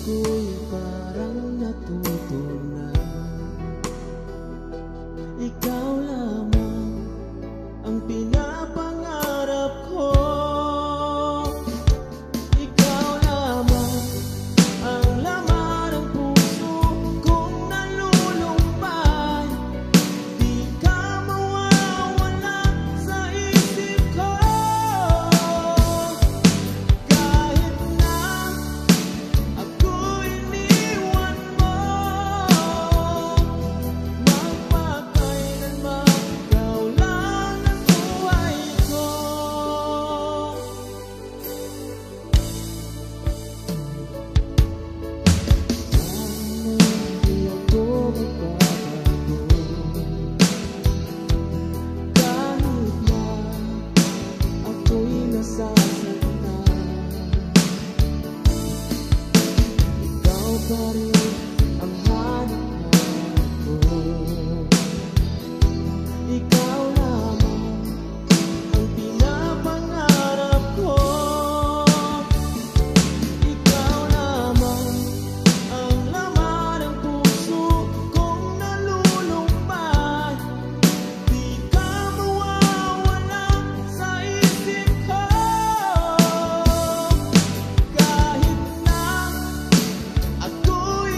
ako'y parang natuto na. Ikaw lamang ang pinapangarap ko. Ikaw lamang ang laman ng puso kong nalulumbay. Di ka mawawala sa isip ko. Kahit na ako'y iniwan mo, magpakailanman ikaw lang ang buhay ko. Sana'y di ako magbabago, kahit na ako'y nasasaktan. Ikaw pa rin ang hanap ko. Ikaw lamang ang pinapangarap ko. Ikaw lamang ang laman ng puso kong nalulumbay. Di ka mawawala sa isip ko. Kahit na ako'y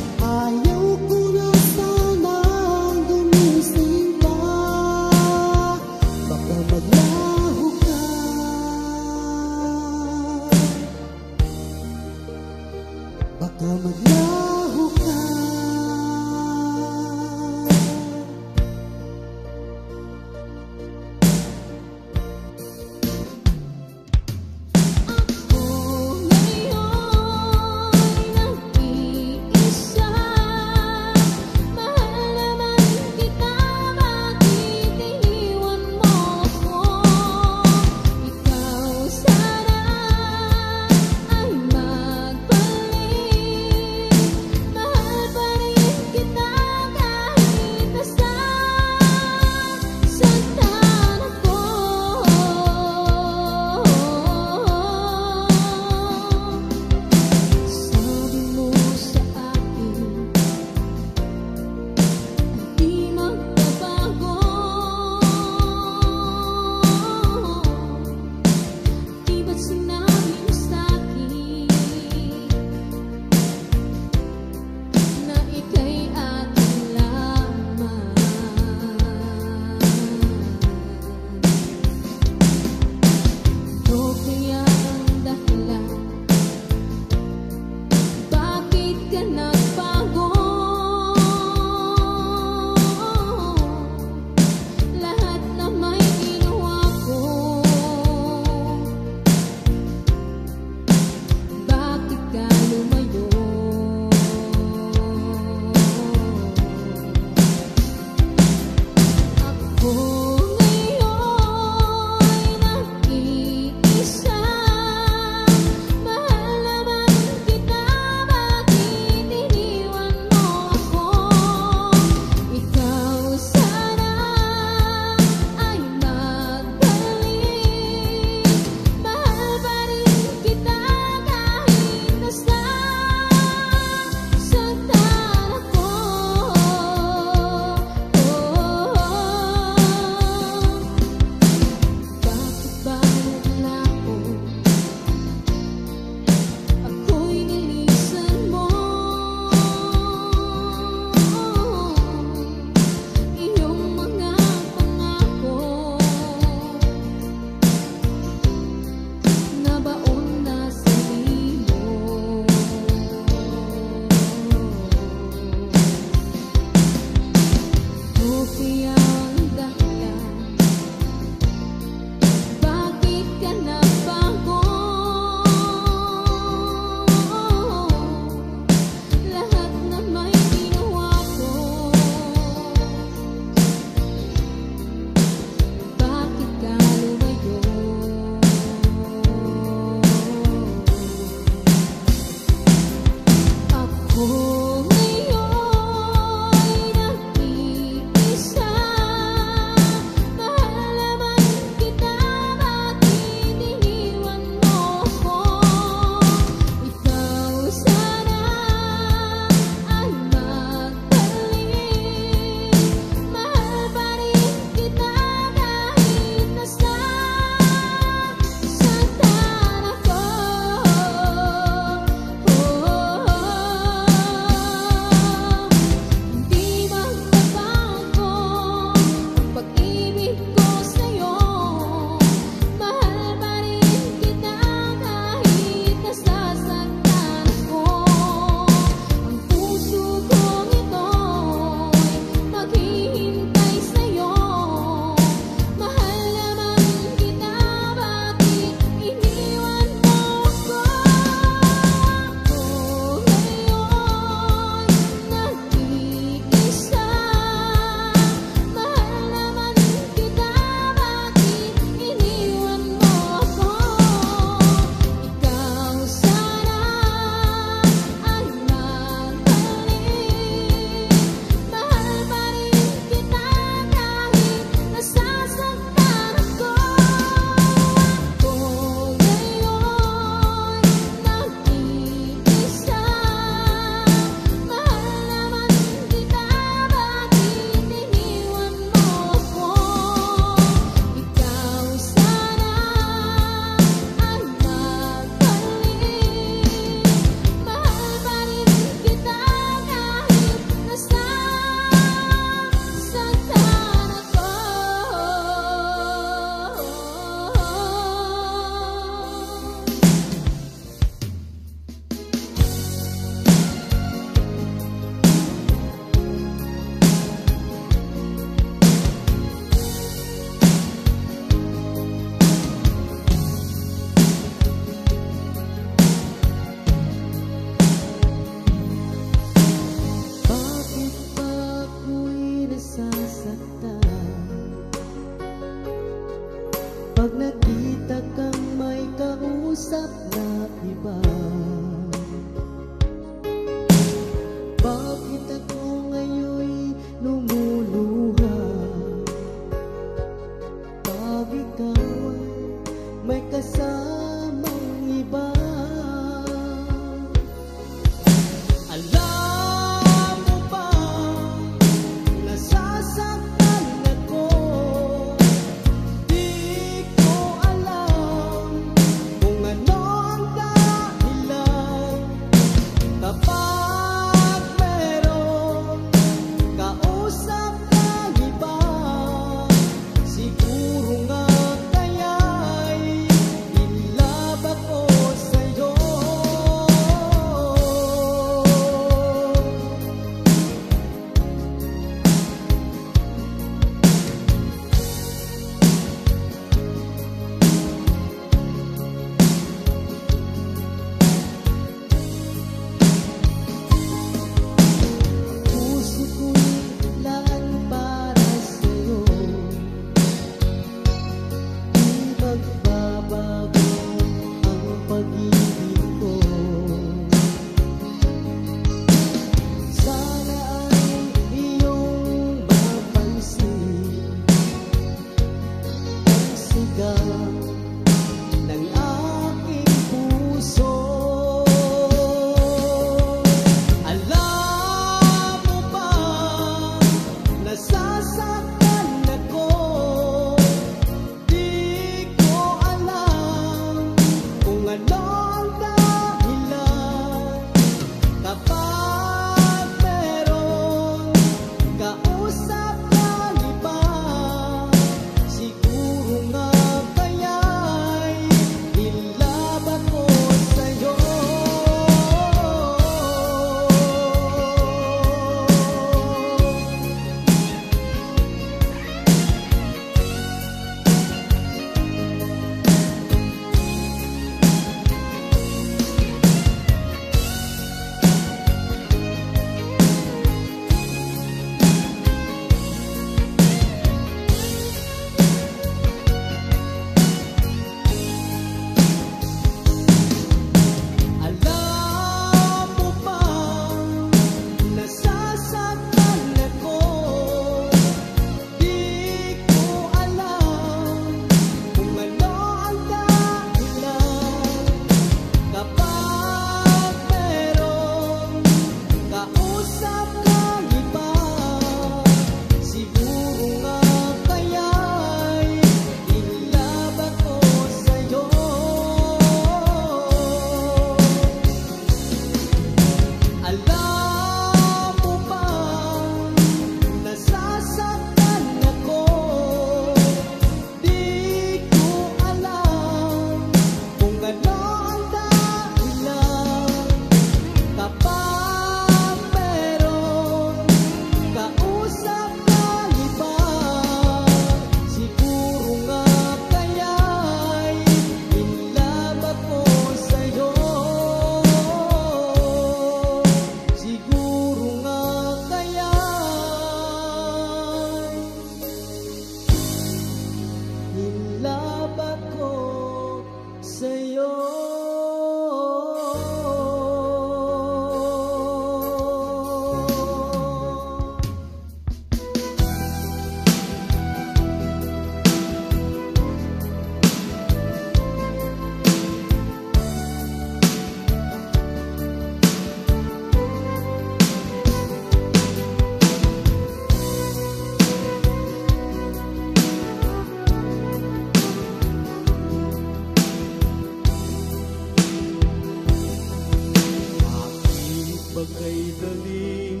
ika'y daling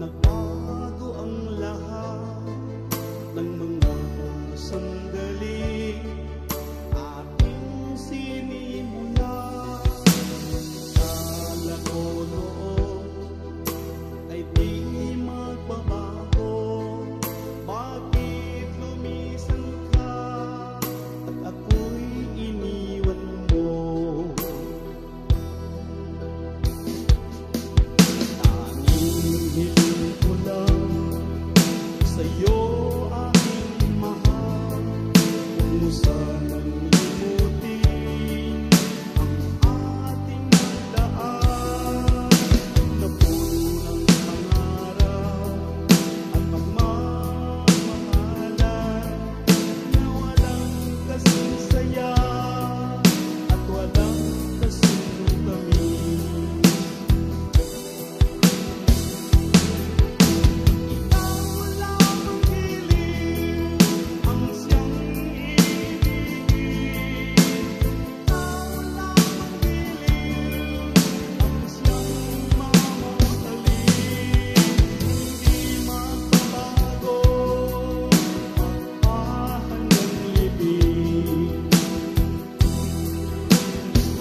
nagbago ang lahat ng mga sandali aking sinimulan. Akala ko noon ay di magbabago, bakit lumisan ka at ako'y iniwan mo? Tanging hiling ko lang sa'yo aking mahal, kung mo sanang limutin ang ating nagdaan na puno ng pangarap at pagmamahalan na walang kasing saya at walang kasing tamis. Ikaw lamang hiling ang siyang ibigin. Ikaw lamang hiling ang siyang mamahalin. Hindi magbabago, magpahanggang libing.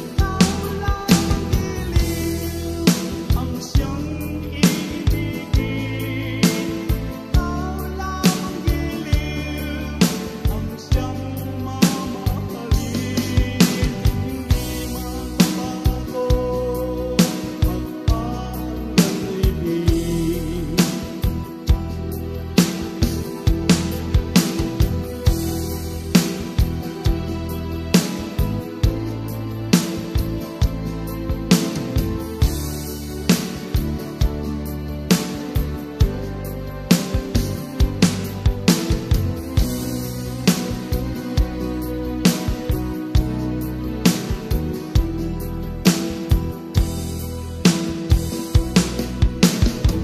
Ikaw lamang hiling ang siyang ibigin. Ikaw lamang hiling ang siyang mamahalin. Hindi magbabago, magpahanggang libing.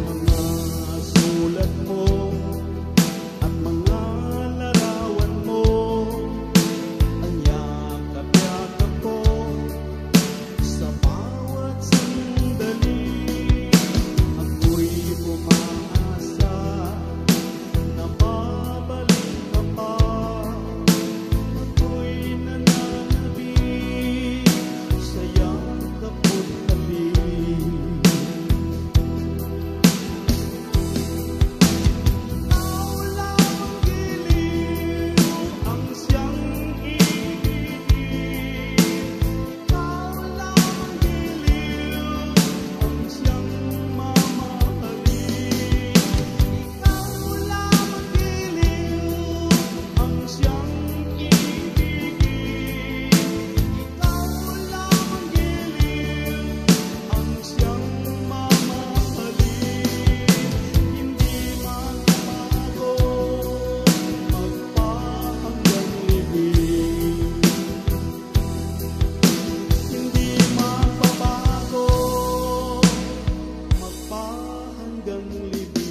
Mga sulat mo at mga larawan mo, ang yakap-yakap ko sa bawat sandali. Ako'y umaasa na babalik ka pa. Ako'y nananabik sa yakap mo't talim. Ikaw lamang hiling ang siyang ibigin. Ikaw lamang hiling ang siyang mamahalin. Ikaw lamang hiling ang siyang ibigin. Ikaw lamang hiling ang siyang mamahalin. Hindi magbabago, magpahanggang libing. Hindi magbabago, magpahanggang libing.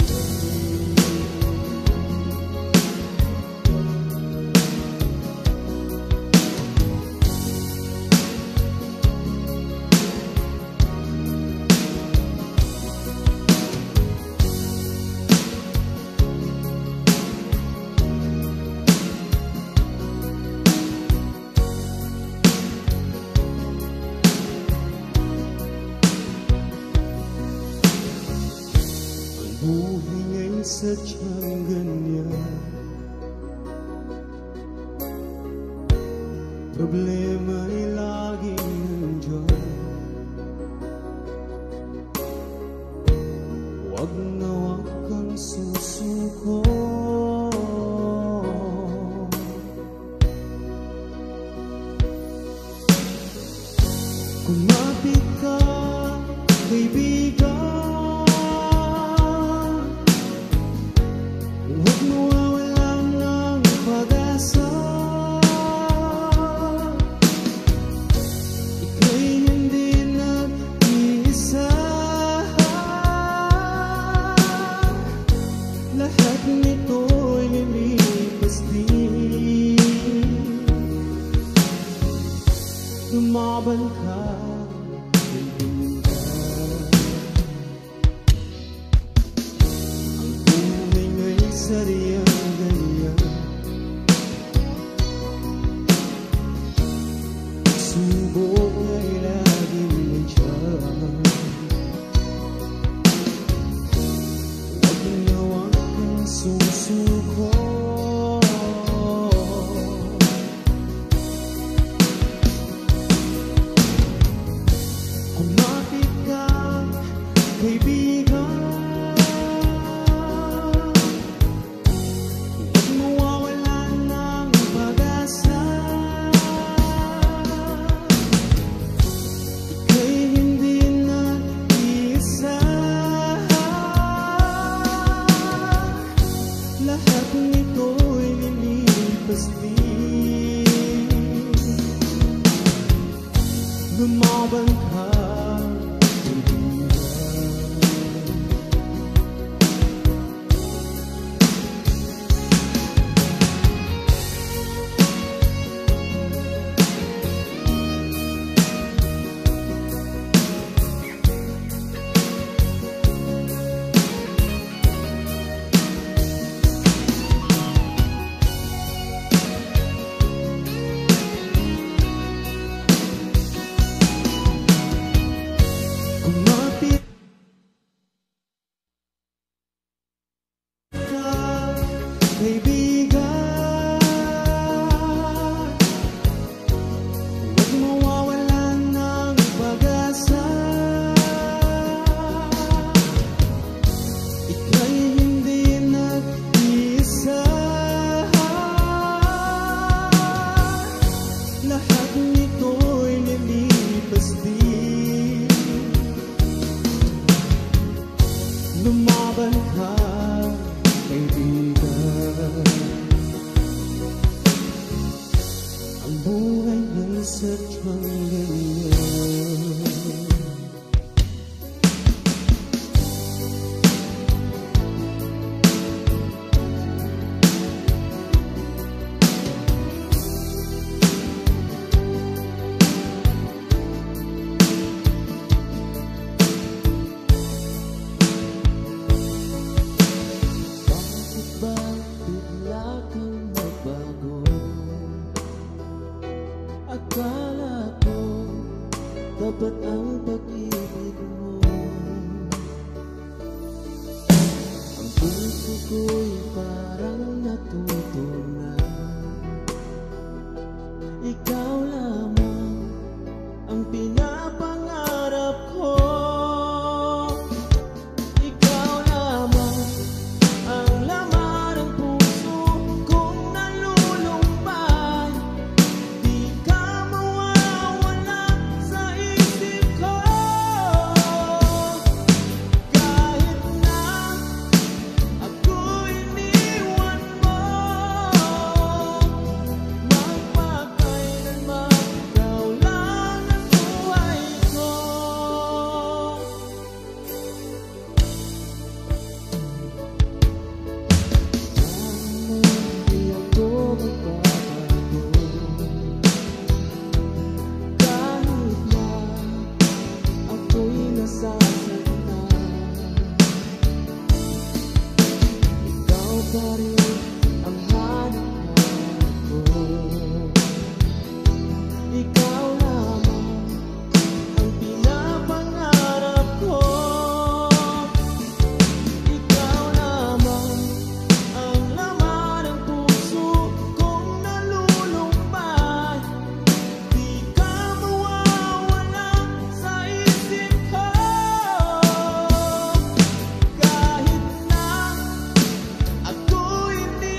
Ang buhay nga'y sadyang ganyan, problema'y laging nandiyan. Huwag na huwag kang susuko. Kumapit ka, kaibigan. Huwag mawawalan ng pag-asa. Ika'y hindi nag-iisa. Lahat nito'y lilipas din. Lumaban ka, kaibigan. sadyang ganyan. Subok ay laging nandiyan. Huwag nawa kang susuko. Kumapit ka, kaibigan. Huwag mawawalan ng pag-asa. Ika'y hindi nag-iisa. Lahat nito'y lilipas din. Lumaban ka, kumapit ka, kaibigan. Huwag mawawalan ng pag-asa. Ika'y hindi nag-iisa. Lahat nito'y nilipas din. Lumaban ka, kaibigan. Ang buhay ay sadyang ganyan. Bakit ba bigla kang nagbago? Akala ko dapat ang pag-ibig mo. Ang puso ko'y parang natuto na. Ikaw lamang ang pinapangarap ko. Ikaw lamang ang laman ng puso kong nalulumbay. Di ka mawawala sa isip ko. Kahit na ako'y iniwan mo, magpakailanman ikaw lang ang buhay ko. Hindi ako magbabago. Kahit na ako'y nasasaktan, ikaw pa rin ang hanap ko. Ikaw lamang ang pinapangarap ko. Ikaw lamang ang laman ng puso kong nalulumbay. Di ka mawawala sa isip ko. Kahit na ako'y iniwan mo,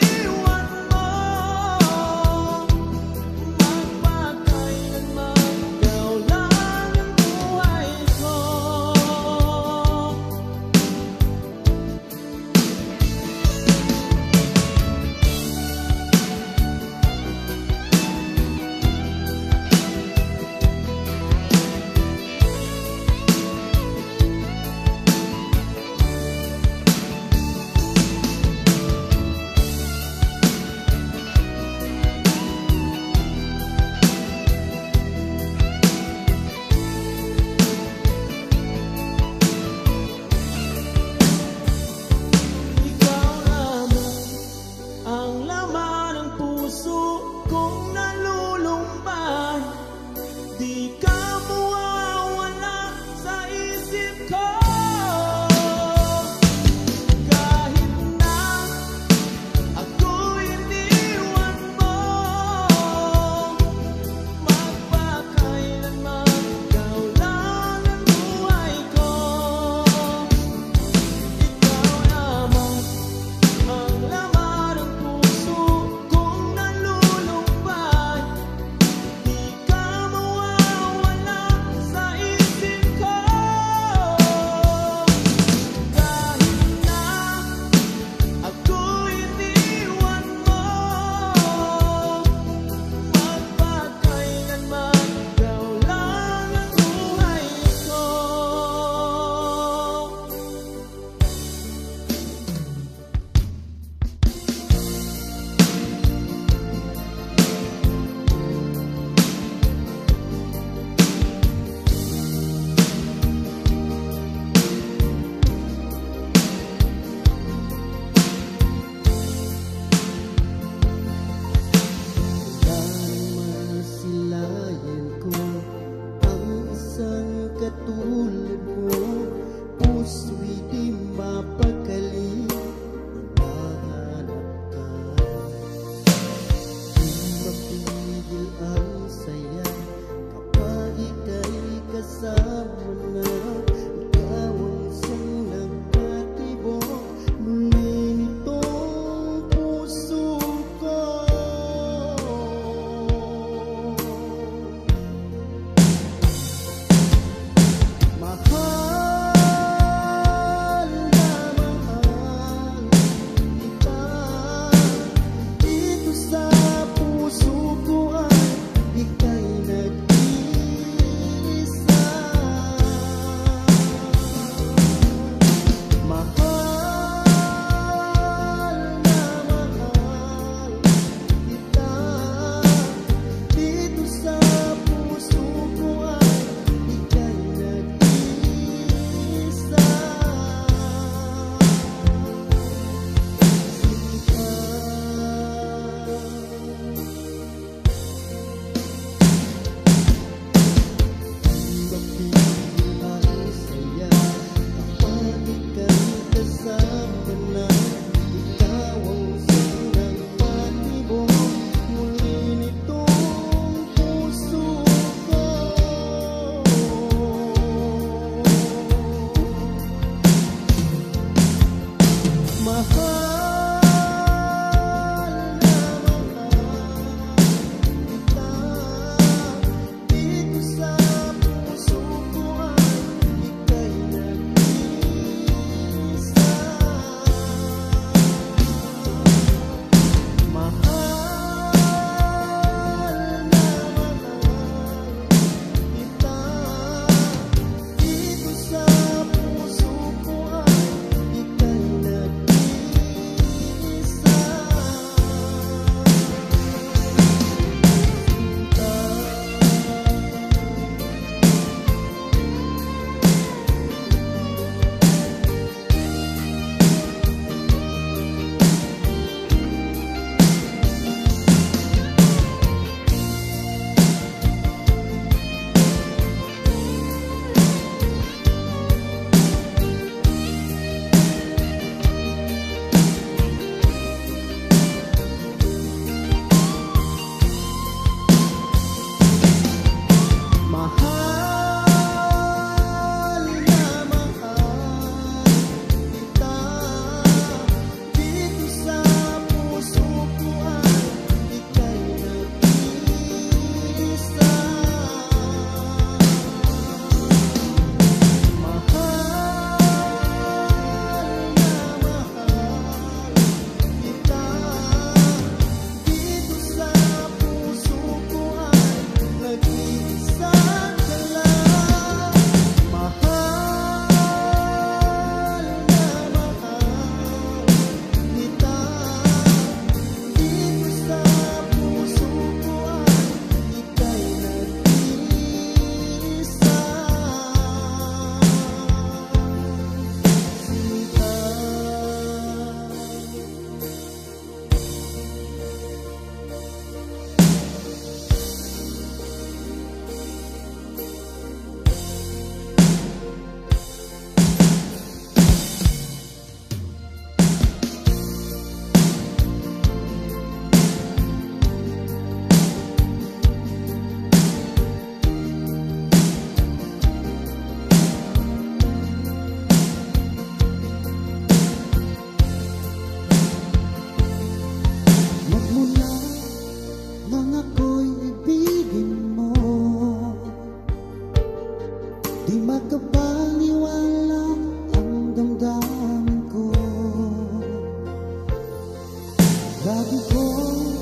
Lagi kong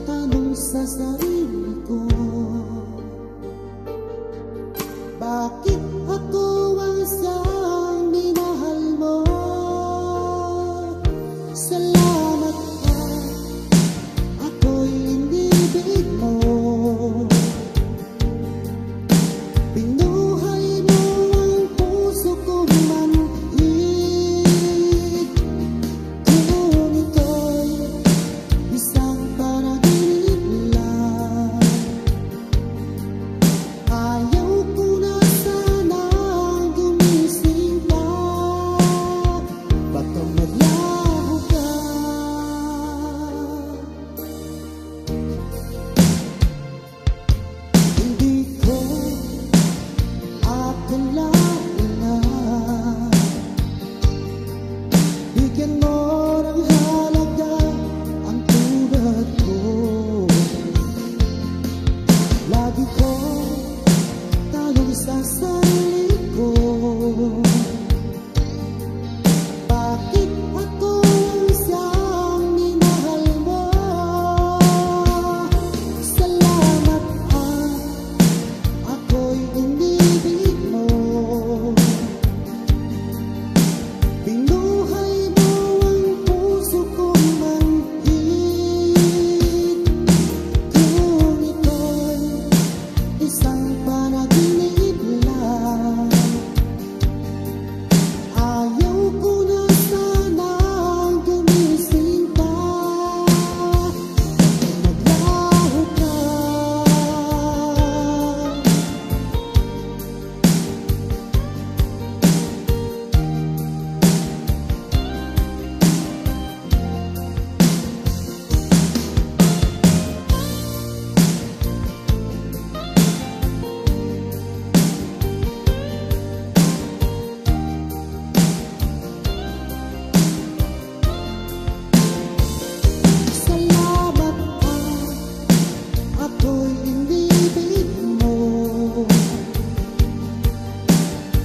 tanong sa sarili ko, bakit ako ang siyang minahal mo? Salamat ka, ako'y inibig mo. Binuhay mo ang puso kong manhid. Kung ito'y isang panaginip lang, ayaw ko na sanang gumising pa. Baka maglaho ka. Hindi ko akalain na bigyan mo ng halaga ang tulad ko. Lagi ko tanong sa sarili ko, bakit ako ang siyang minahal mo? Salamat ako'y inibig mo. Binuhay mo ang puso kong manhid. Kung ito'y isang panaginip lang, ayaw ko na sanang gumising pa. Maglaho ka. Salamat ako'y inibig mo.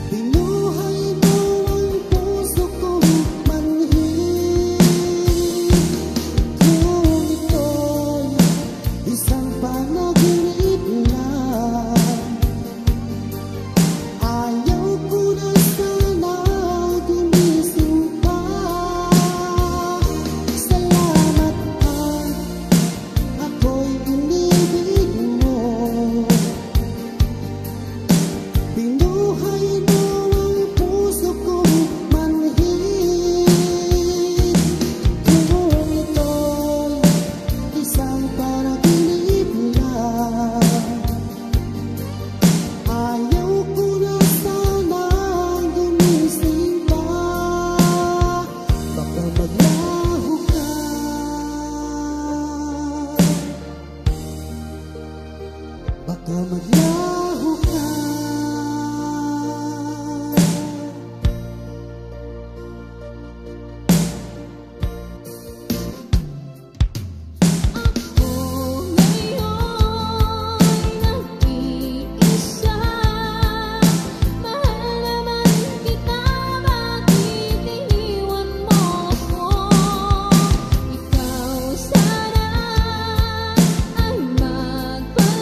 Binuhay mo ang puso kong manhid. Kung ito'y isang panaginip lang, ayaw ko na sanang gumising pa. Salamat ako'y inibig mo. Binuhay mo ang puso kong manhid. Kung ito'y isang panaginip lang, ayaw ko na sanang gumising pa. Baka maglaho ka. Baka maglaho ka. Ako ngayon'y nag-iisa. Mahal naman kita, bakit iniwan mo ako? Ikaw sana ay magbalik.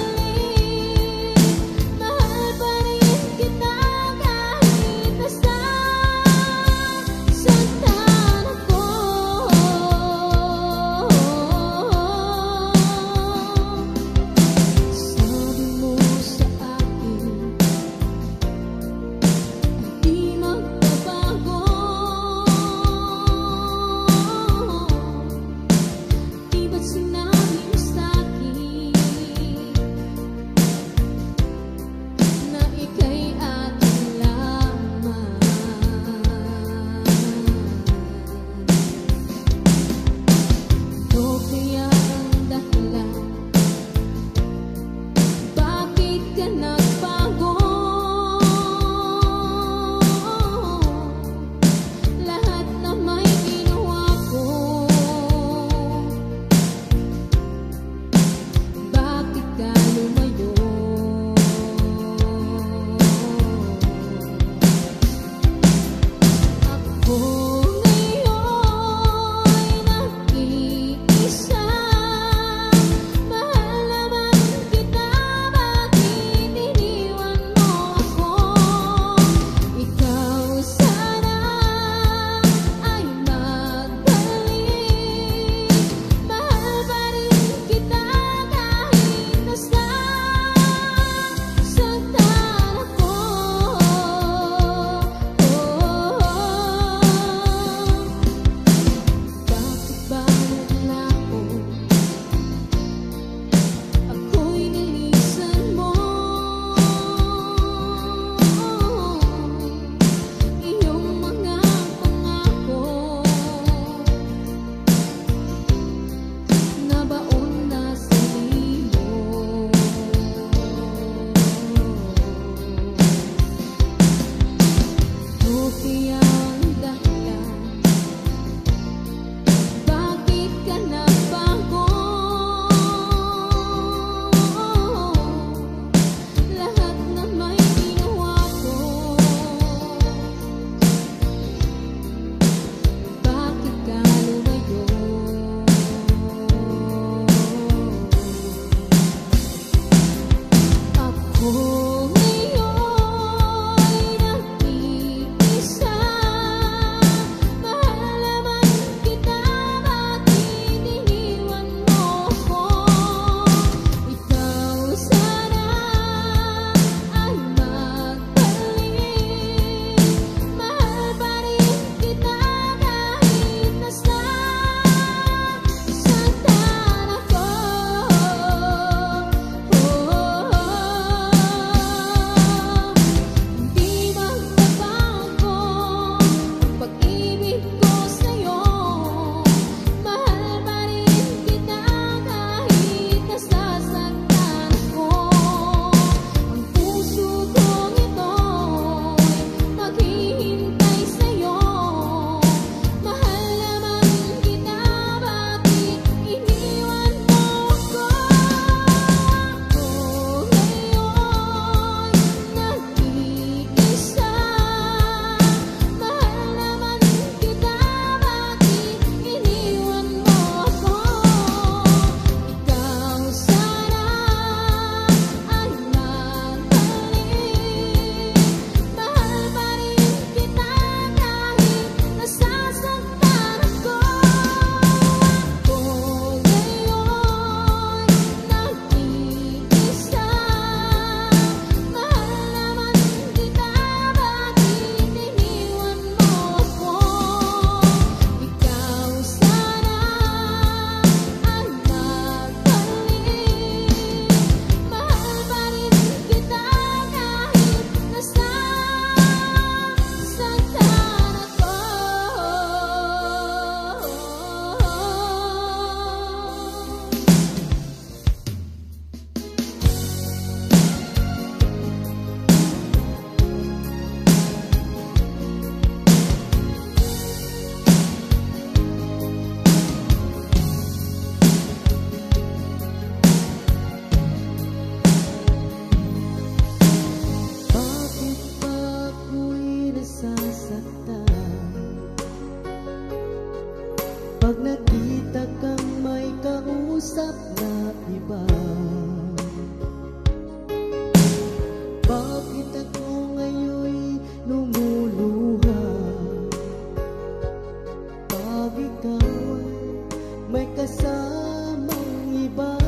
may kasamang iba.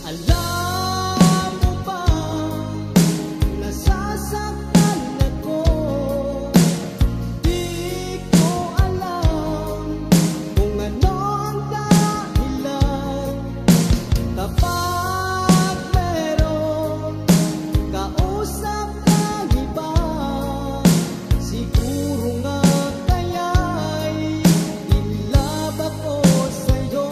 Alam mo ba, nasasaktan ako. Di ko alam kung ano ang dahilan. Kapag meron kausap kang iba, siguro nga kaya'y ilab ako sa'yo.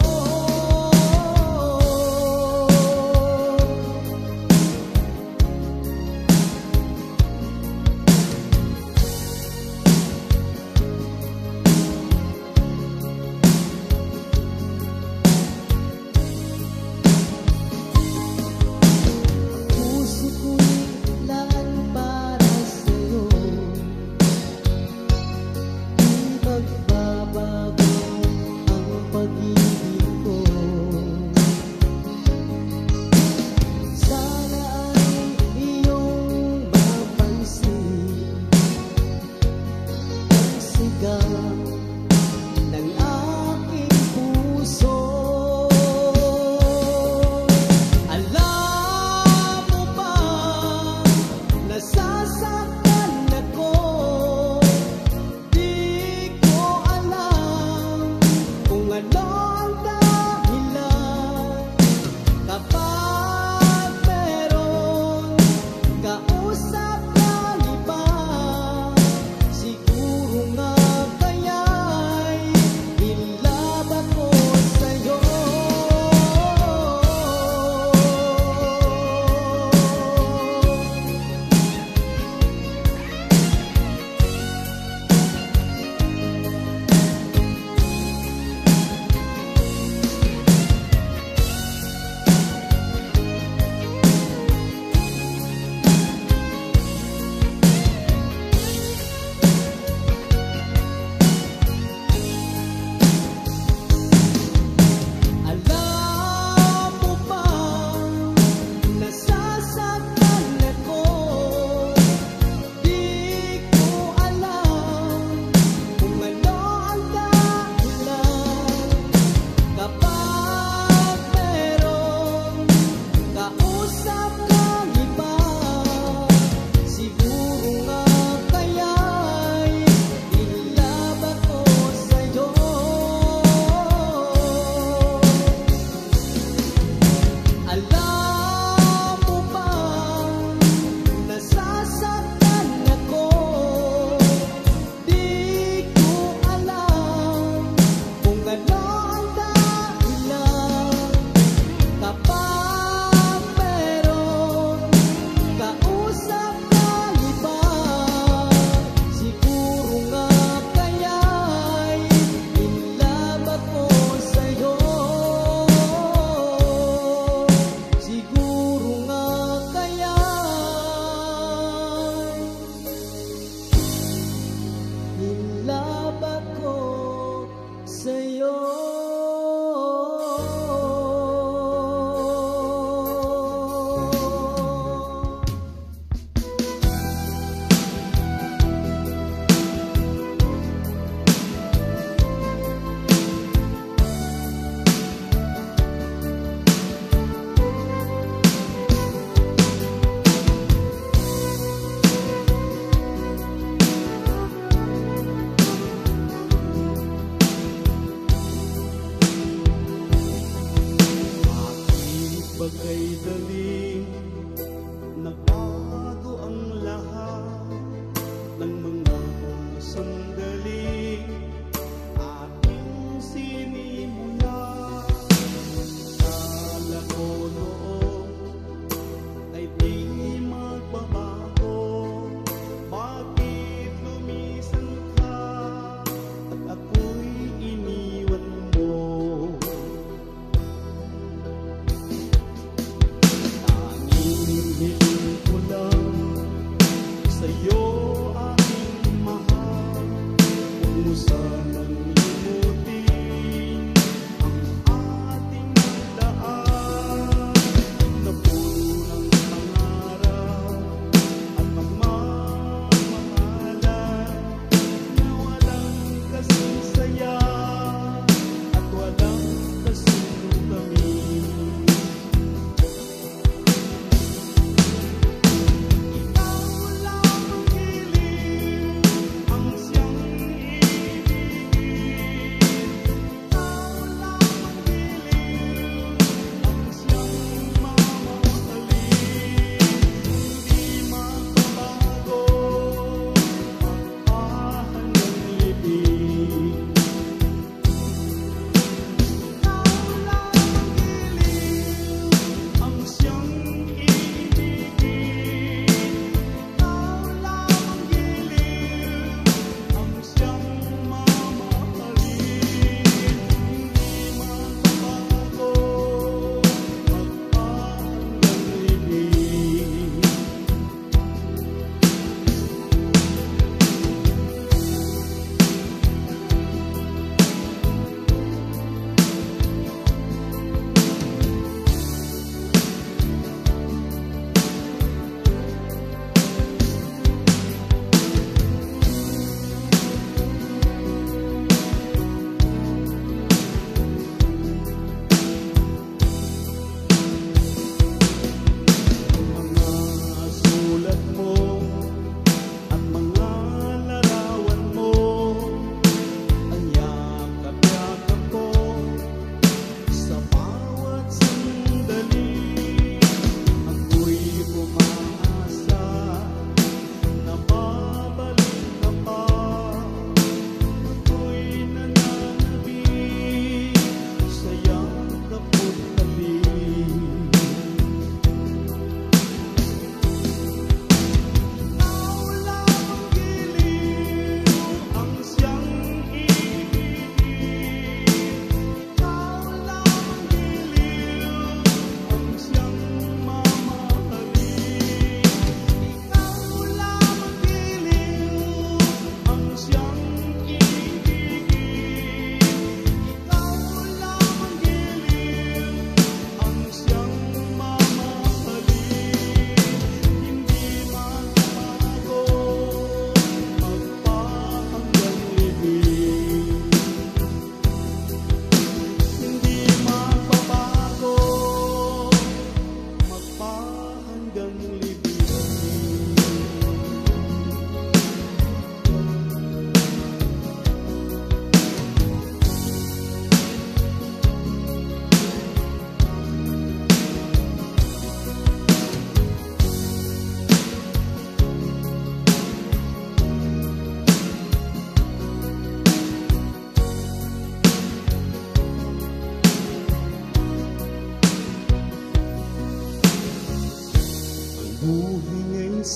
Puso ko'y laan para sa'yo. Di magbabago ang pag-ibig ko. Sana ay iyong mapansin ang sigaw ng aking puso. Alam mo ba, nasasaktan ako. Di ko alam kung ano ang dahilan. Kapag meron kausap kang iba, siguro nga kaya'y ilab ako sa'yo. Alam mo ba, nasasaktan ako. Di ko alam kung ano ang dahilan. Kapag meron kausap kang iba, siguro nga kaya'y ilab ako sa'yo. Alam mo ba, nasasaktan ako. Di ko alam kung ano ang dahilan. Kapag meron kausap kang iba, siguro nga kaya'y ilab ako sa'yo. Siguro nga kaya'y ilab ako sa'yo. Bakit ba kay daling nagbago ang lahat ng mga sandaling ating sinimulan? Akala ko noon ay di magbabago. Bakit lumisan ka at ako'y iniwan mo?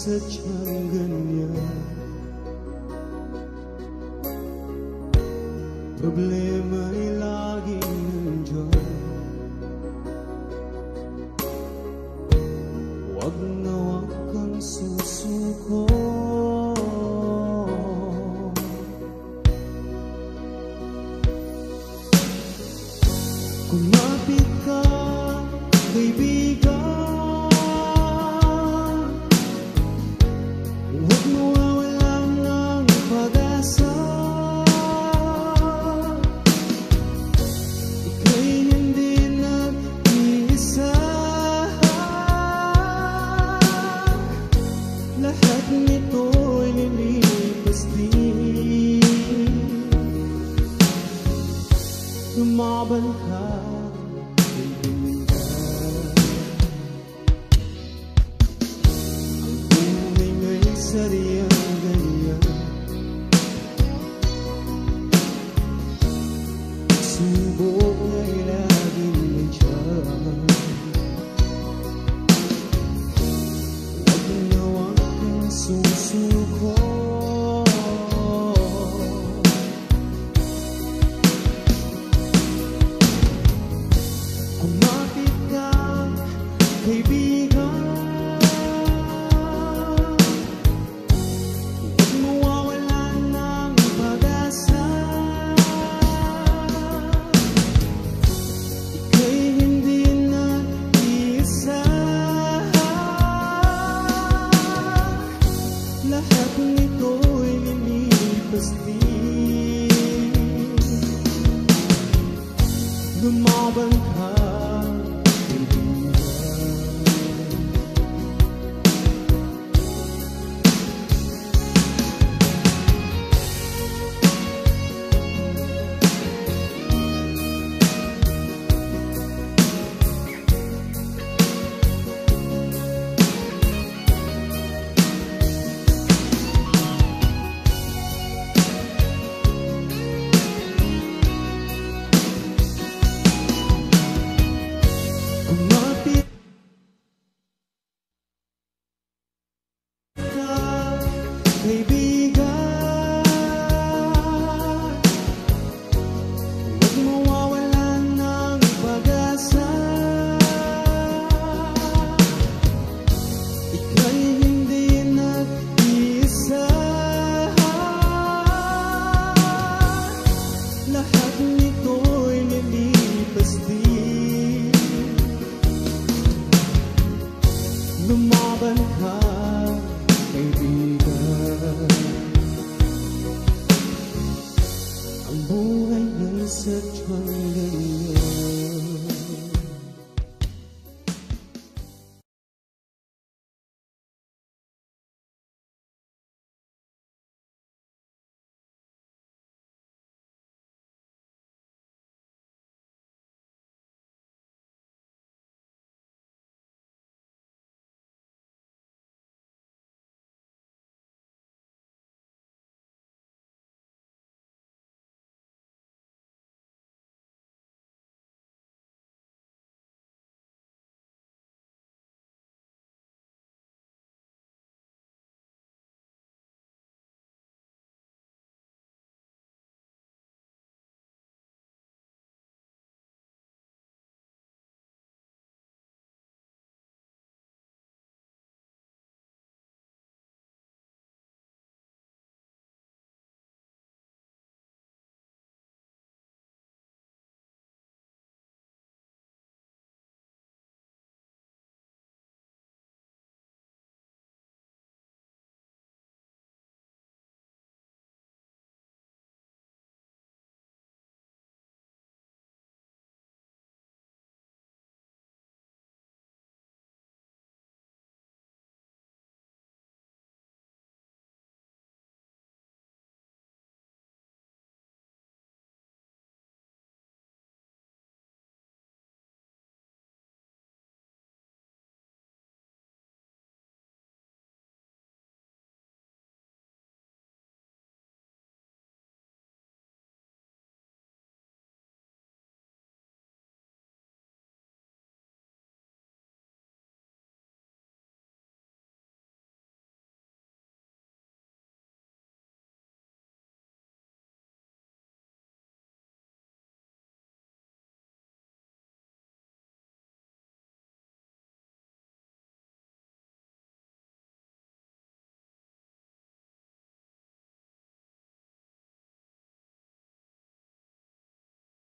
sadyang ganyan. Problema'y laging nandiyan. Wag na wag kang susuko. Kumapit ka, kaibigan. Huwag mawawalan ng pag-asa. Ika'y hindi nag-iisa. Lahat nito'y lilipas din. Lumaban ka, sadyang ganyan. Subok ay laging nandiyan. Wag na wag kang susuko. Kumapit ka, kaibigan. Lahat nito'y lilipas din. Lumaban ka, kaibigan. Kumapit ka, kaibigan. Huwag mawawalan ng pag-asa. Ika'y hindi nag-iisa. Lahat nito'y lilipas din. Lumaban ka, kaibigan. Ang buhay ay sadyang ganyan.